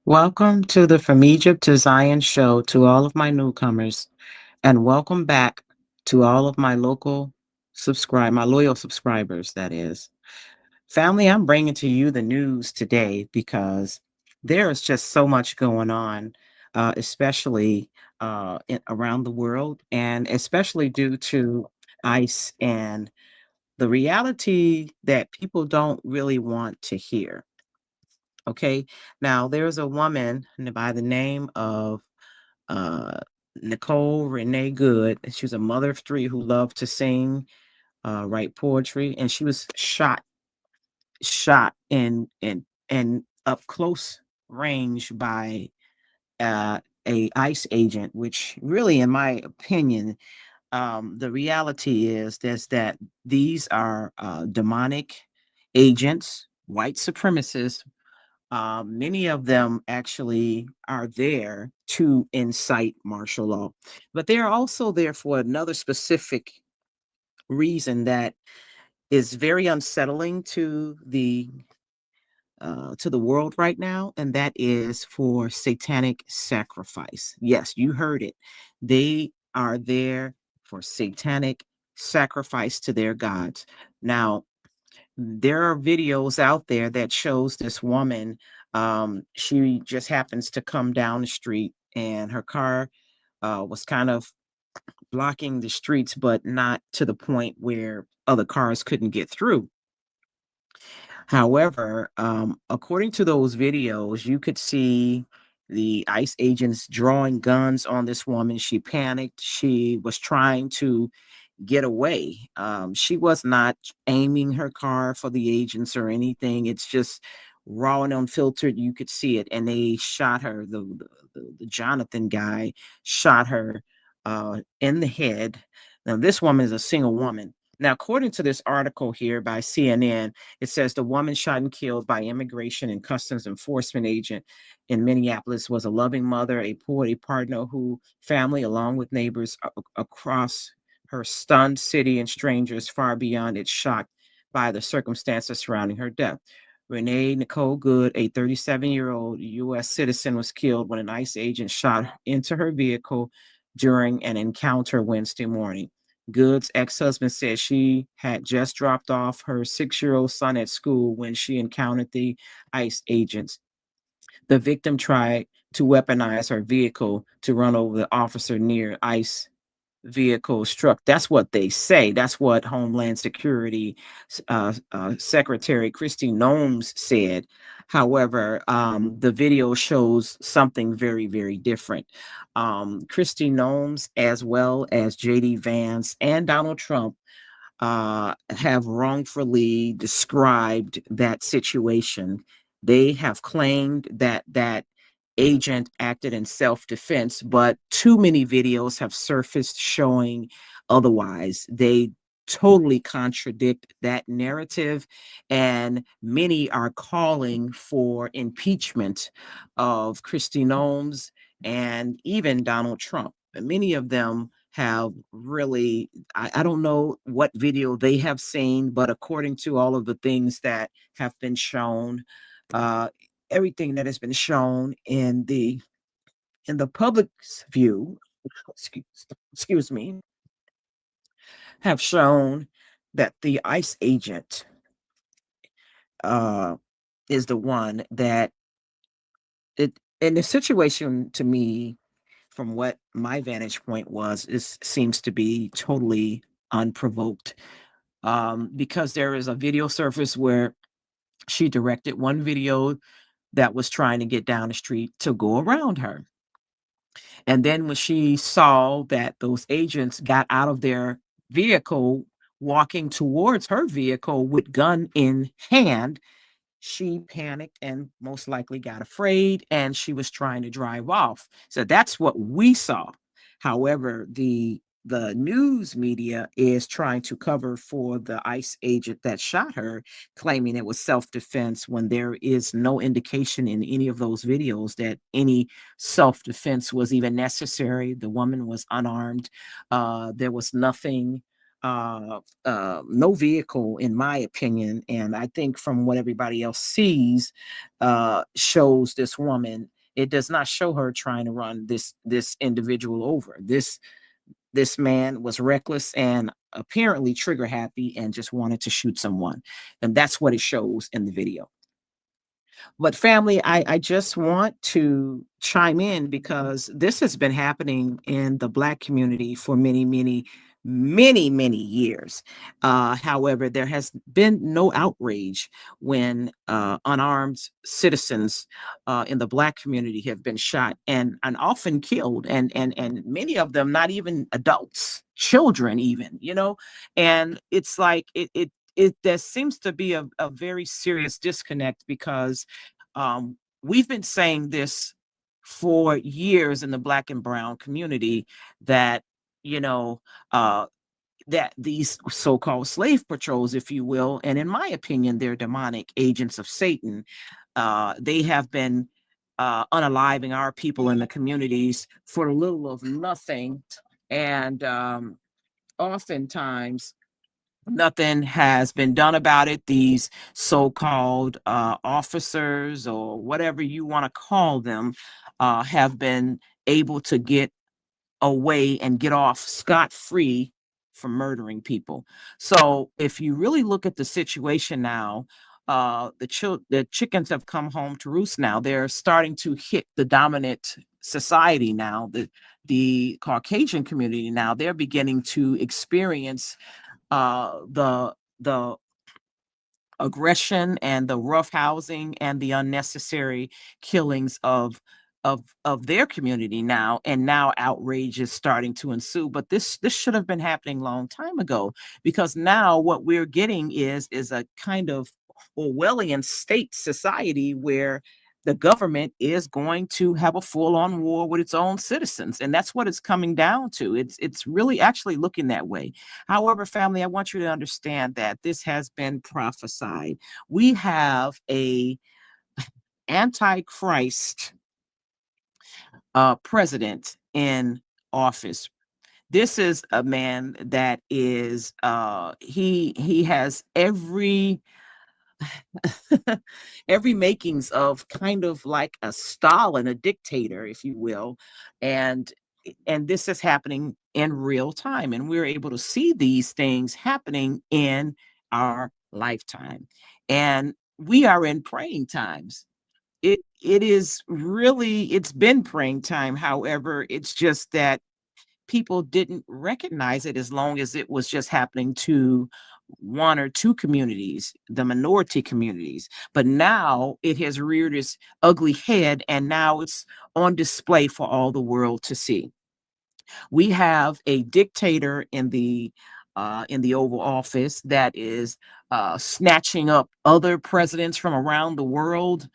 Welcome to the From Egypt to Zion show to all of my newcomers, and welcome back to all of my loyal subscribers, that is. Family, I'm bringing to you the news today because there is just so much going on, especially around the world, and especially due to ICE and the reality that people don't really want to hear. Okay. Now, there's a woman by the name of uh, Nicole Renee Good. And she was a mother of three who loved to sing, write poetry, and she was shot in up close range by a ICE agent, which really, in my opinion, the reality is that these are demonic agents, white supremacists. Many of them actually are there to incite martial law, but they are also there for another specific reason that is very unsettling to the world right now, and that is for satanic sacrifice. Yes, you heard it. They are there for satanic sacrifice to their gods. Now, there are videos out there that shows this woman. She just happens to come down the street, and her car was kind of blocking the streets, but not to the point where other cars couldn't get through. However, according to those videos, you could see the ICE agents drawing guns on this woman. She panicked. She was trying to get away. She was not aiming her car for the agents or anything. It's just raw and unfiltered. You could see it, and they shot her. The Jonathan guy shot her in the head. Now, this woman is a single woman. Now, according to this article here by CNN, it says the woman shot and killed by immigration and customs enforcement agent in Minneapolis was a loving mother, a poet, a partner who family, along with neighbors across her stunned city and strangers far beyond its shock by the circumstances surrounding her death. Renee Nicole Good, a 37-year-old U.S. citizen, was killed when an ICE agent shot into her vehicle during an encounter Wednesday morning. Good's ex husband said she had just dropped off her 6-year-old son at school when she encountered the ICE agents. The victim tried to weaponize her vehicle to run over the officer near ICE vehicle struck. That's what they say. That's what Homeland Security Secretary Christy Nomes said. However, the video shows something very, very different. Christy Nomes, as well as JD Vance and Donald Trump, have wrongfully described that situation. They have claimed that agent acted in self-defense, but too many videos have surfaced showing otherwise. They totally contradict that narrative, and many are calling for impeachment of Kristi Nomes and even Donald Trump. And many of them have really, I don't know what video they have seen, but according to all of the things that have been shown, uh, everything that has been shown in the public's view, excuse, excuse me, have shown that the ICE agent uh, is the one that it in the situation. To me, from what my vantage point was, this seems to be totally unprovoked, because there is a video surface where she directed one video that was trying to get down the street to go around her. And then when she saw that those agents got out of their vehicle, walking towards her vehicle with gun in hand, she panicked and most likely got afraid, and she was trying to drive off. So that's what we saw. However, the news media is trying to cover for the ICE agent that shot her, claiming it was self-defense when there is no indication in any of those videos that any self-defense was even necessary. The woman was unarmed. There was nothing. no vehicle, in my opinion, and I think from what everybody else sees, shows this woman. It does not show her trying to run this individual over. This man was reckless and apparently trigger happy and just wanted to shoot someone, and that's what it shows in the video. But family, I just want to chime in because this has been happening in the Black community for many, many, many, many years. However, there has been no outrage when unarmed citizens in the Black community have been shot and often killed, and many of them not even adults, children even, and it's like it there seems to be a very serious disconnect because we've been saying this for years in the Black and brown community that, you know, uh, that these so-called slave patrols, if you will, and in my opinion, they're demonic agents of Satan. They have been unaliving our people in the communities for a little of nothing. And oftentimes, nothing has been done about it. These so-called officers, or whatever you want to call them, have been able to get away and get off scot-free from murdering people. So if you really look at the situation now, the chickens have come home to roost now. They're starting to hit the dominant society now, the Caucasian community now. They're beginning to experience the aggression and the rough housing and the unnecessary killings of their community now, and now outrage is starting to ensue. But this should have been happening long time ago, because now what we're getting is a kind of Orwellian state society where the government is going to have a full-on war with its own citizens, and that's what it's coming down to. It's really actually looking that way. However, family, I want you to understand that this has been prophesied. We have a antichrist president in office. This is a man that is he has every every makings of kind of like a Stalin, a dictator, if you will. And this is happening in real time. And we're able to see these things happening in our lifetime. And we are in praying times. It is really, it's been praying time. However, it's just that people didn't recognize it as long as it was just happening to one or two communities, the minority communities. But now it has reared its ugly head, and now it's on display for all the world to see. We have a dictator in the Oval Office that is snatching up other presidents from around the world.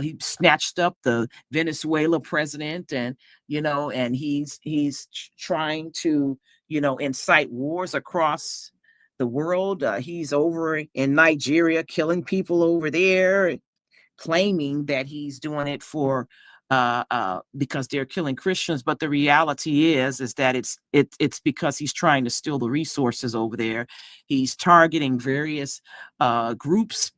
He snatched up the Venezuela president, and and he's trying to incite wars across the world. He's over in Nigeria killing people over there, claiming that he's doing it for because they're killing Christians, but the reality is that it's because he's trying to steal the resources over there. He's targeting various groups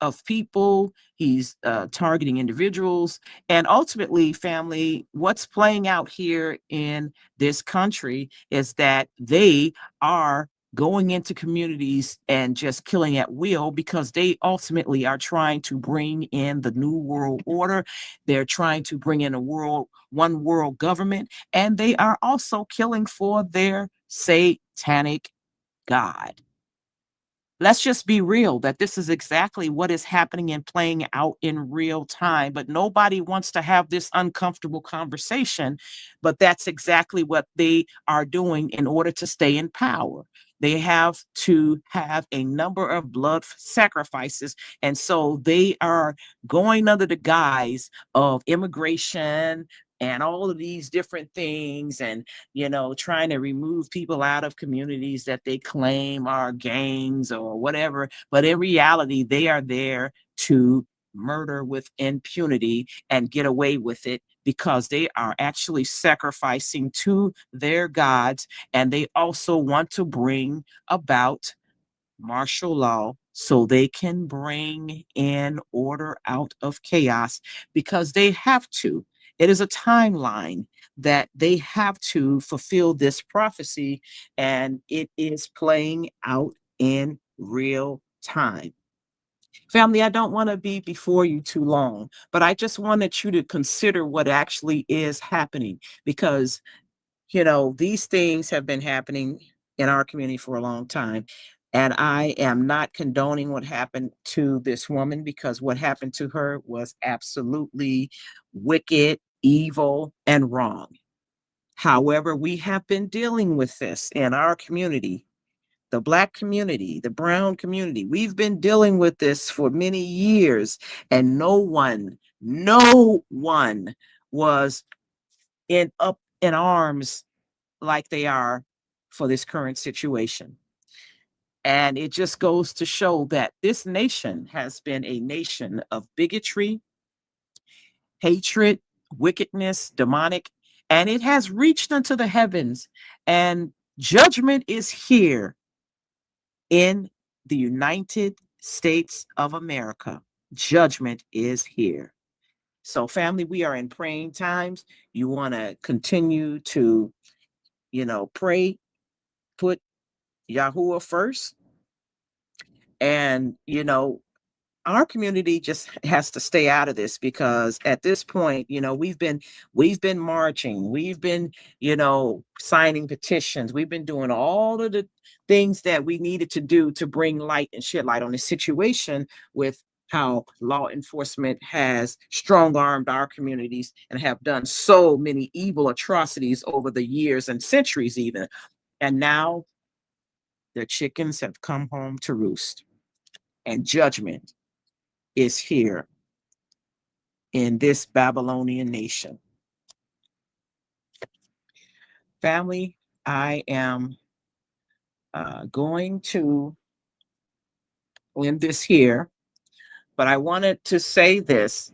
of people. He's targeting individuals. And ultimately, family, what's playing out here in this country is that they are going into communities and just killing at will, because they ultimately are trying to bring in the new world order. They're trying to bring in one world government, and they are also killing for their satanic God. Let's just be real that this is exactly what is happening and playing out in real time. But nobody wants to have this uncomfortable conversation. But that's exactly what they are doing in order to stay in power. They have to have a number of blood sacrifices. And so they are going under the guise of immigration and all of these different things, and trying to remove people out of communities that they claim are gangs or whatever. But in reality, they are there to murder with impunity and get away with it because they are actually sacrificing to their gods, and they also want to bring about martial law so they can bring in order out of chaos because they have to. It is a timeline that they have to fulfill this prophecy, and it is playing out in real time. Family, I don't want to be before you too long, but I just wanted you to consider what actually is happening because, these things have been happening in our community for a long time. And I am not condoning what happened to this woman because what happened to her was absolutely wicked, evil, and wrong. However, we have been dealing with this in our community, the Black community, the Brown community. We've been dealing with this for many years, and no one was in up in arms like they are for this current situation. And it just goes to show that this nation has been a nation of bigotry, hatred, wickedness, demonic, and it has reached unto the heavens. And judgment is here in the United States of America. Judgment is here. So, family, we are in praying times. You want to continue to, pray, put Yahuwah first. And, our community just has to stay out of this because at this point, we've been marching, we've been, signing petitions, we've been doing all of the things that we needed to do to bring light and shed light on the situation with how law enforcement has strong armed our communities and have done so many evil atrocities over the years and centuries even. And now their chickens have come home to roost, and judgment is here in this Babylonian nation. Family, I am going to end this here, but I wanted to say this,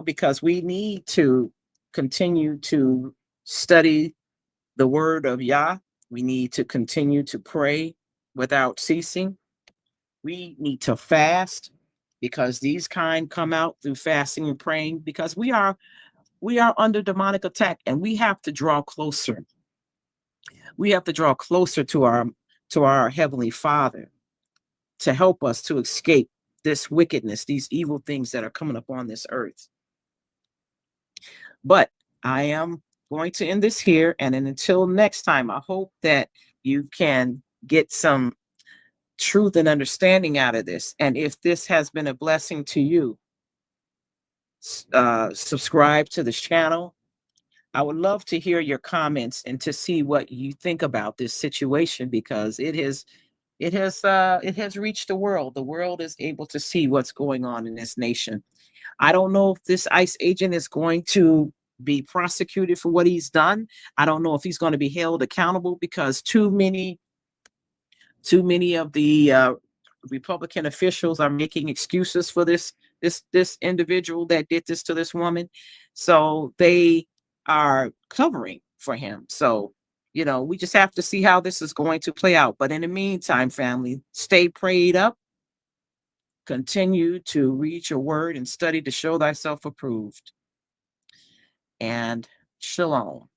because we need to continue to study the word of Yah. We need to continue to pray without ceasing. We need to fast because these kind come out through fasting and praying because we are under demonic attack, and we have to draw closer. We have to draw closer to our heavenly Father to help us to escape this wickedness, these evil things that are coming upon this earth. But I am going to end this here, and then until next time, I hope that you can get some truth and understanding out of this. And if this has been a blessing to you, subscribe to this channel. I would love to hear your comments and to see what you think about this situation because it has reached the world. The world is able to see what's going on in this nation. I don't know if this ICE agent is going to be prosecuted for what he's done. I don't know if he's going to be held accountable because too many of the Republican officials are making excuses for this individual that did this to this woman. So they are covering for him. So, we just have to see how this is going to play out. But in the meantime, family, stay prayed up, continue to read your word and study to show thyself approved. And shalom.